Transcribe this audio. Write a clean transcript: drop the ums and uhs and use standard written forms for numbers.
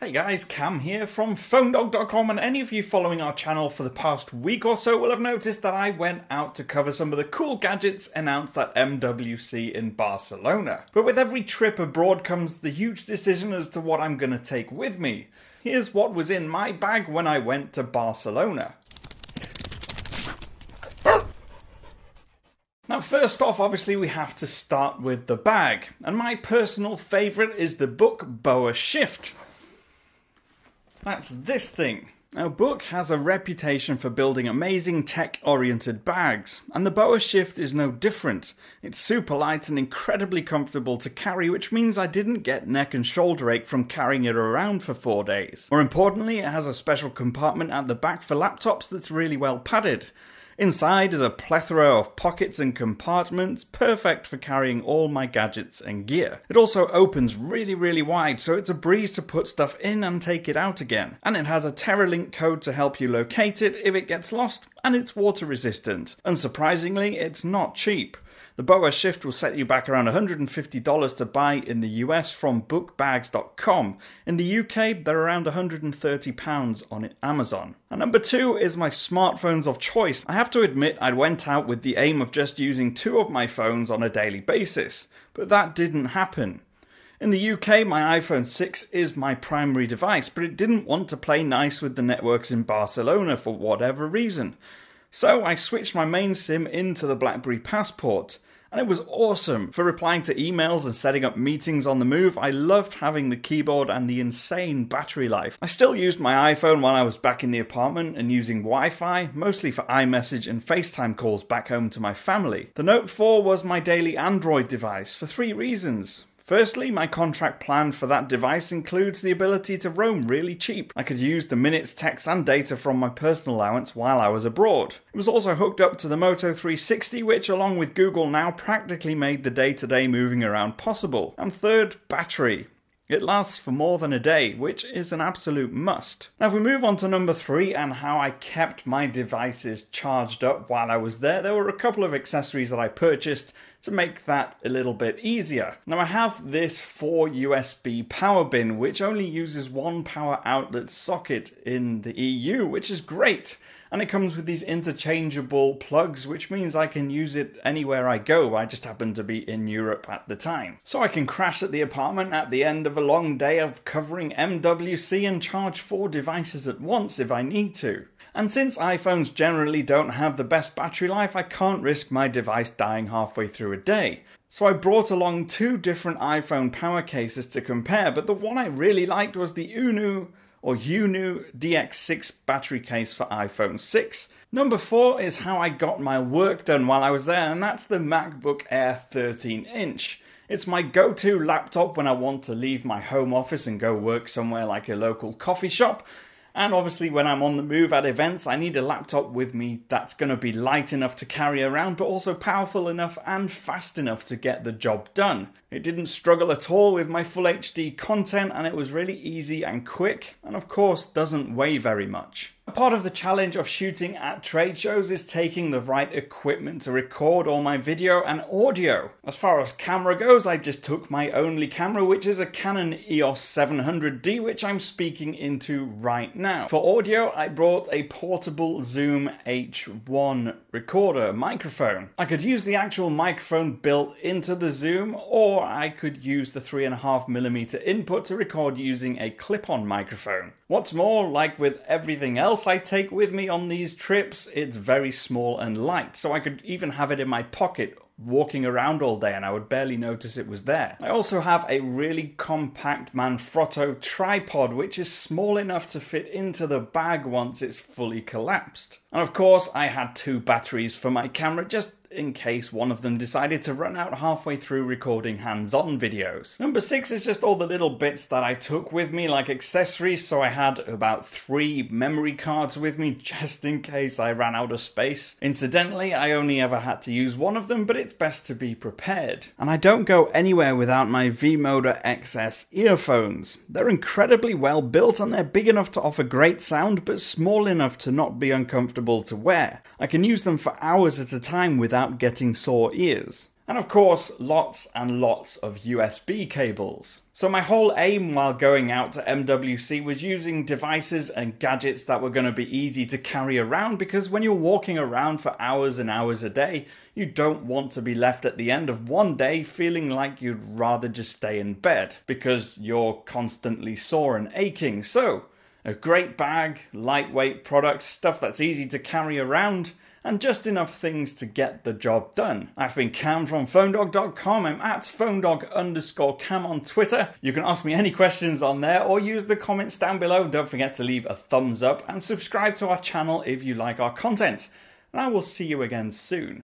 Hey guys, Cam here from PhoneDog.com, and any of you following our channel for the past week or so will have noticed that I went out to cover some of the cool gadgets announced at MWC in Barcelona. But with every trip abroad comes the huge decision as to what I'm going to take with me. Here's what was in my bag when I went to Barcelona. Now first off, obviously we have to start with the bag, and my personal favourite is the Book Boa Shift. That's this thing. Now Book has a reputation for building amazing tech-oriented bags, and the Boa Shift is no different. It's super light and incredibly comfortable to carry, which means I didn't get neck and shoulder ache from carrying it around for 4 days. More importantly, it has a special compartment at the back for laptops that's really well padded. Inside is a plethora of pockets and compartments, perfect for carrying all my gadgets and gear. It also opens really wide, so it's a breeze to put stuff in and take it out again. And it has a TerraLink code to help you locate it if it gets lost, and it's water resistant. Unsurprisingly, it's not cheap. The Boa Shift will set you back around $150 to buy in the US from bookbags.com. In the UK, they're around £130 on Amazon. And number 2 is my smartphones of choice. I have to admit I went out with the aim of just using 2 of my phones on a daily basis, but that didn't happen. In the UK, my iPhone 6 is my primary device, but it didn't want to play nice with the networks in Barcelona for whatever reason. So I switched my main SIM into the BlackBerry Passport. And it was awesome. For replying to emails and setting up meetings on the move, I loved having the keyboard and the insane battery life. I still used my iPhone while I was back in the apartment and using Wi-Fi, mostly for iMessage and FaceTime calls back home to my family. The Note 4 was my daily Android device for 3 reasons. Firstly, my contract plan for that device includes the ability to roam really cheap. I could use the minutes, text and data from my personal allowance while I was abroad. It was also hooked up to the Moto 360, which along with Google Now practically made the day-to-day moving around possible. And third, battery. It lasts for more than a day, which is an absolute must. Now if we move on to number 3 and how I kept my devices charged up while I was there were a couple of accessories that I purchased to make that a little bit easier. Now I have this 4 USB power bin which only uses one power outlet socket in the EU, which is great. And it comes with these interchangeable plugs, which means I can use it anywhere I go. I just happen to be in Europe at the time. So I can crash at the apartment at the end of a long day of covering MWC and charge 4 devices at once if I need to. And since iPhones generally don't have the best battery life, I can't risk my device dying halfway through a day. So I brought along 2 different iPhone power cases to compare, but the one I really liked was the UNU DX6 battery case for iPhone 6. Number 4 is how I got my work done while I was there, and that's the MacBook Air 13-inch. It's my go-to laptop when I want to leave my home office and go work somewhere like a local coffee shop. And obviously when I'm on the move at events, I need a laptop with me that's going to be light enough to carry around, but also powerful enough and fast enough to get the job done. It didn't struggle at all with my full HD content, and it was really easy and quick, and of course doesn't weigh very much. A part of the challenge of shooting at trade shows is taking the right equipment to record all my video and audio. As far as camera goes, I just took my only camera, which is a Canon EOS 700D, which I'm speaking into right now. For audio, I brought a portable Zoom H1 recorder microphone. I could use the actual microphone built into the Zoom, or I could use the 3.5mm input to record using a clip-on microphone. What's more, like with everything else I take with me on these trips, it's very small and light, so I could even have it in my pocket walking around all day and I would barely notice it was there. I also have a really compact Manfrotto tripod which is small enough to fit into the bag once it's fully collapsed. And of course I had 2 batteries for my camera just in case one of them decided to run out halfway through recording hands-on videos. Number 6 is just all the little bits that I took with me, like accessories, so I had about 3 memory cards with me just in case I ran out of space. Incidentally, I only ever had to use one of them, but it's best to be prepared. And I don't go anywhere without my V-Moda XS earphones. They're incredibly well built and they're big enough to offer great sound, but small enough to not be uncomfortable to wear. I can use them for hours at a time without getting sore ears. And of course, lots and lots of USB cables. So my whole aim while going out to MWC was using devices and gadgets that were going to be easy to carry around, because when you're walking around for hours and hours a day, you don't want to be left at the end of one day feeling like you'd rather just stay in bed because you're constantly sore and aching. So, a great bag, lightweight products, stuff that's easy to carry around, and just enough things to get the job done. I've been Cam from PhoneDog.com. I'm at PhoneDog_Cam on Twitter. You can ask me any questions on there or use the comments down below. Don't forget to leave a thumbs up and subscribe to our channel if you like our content. And I will see you again soon.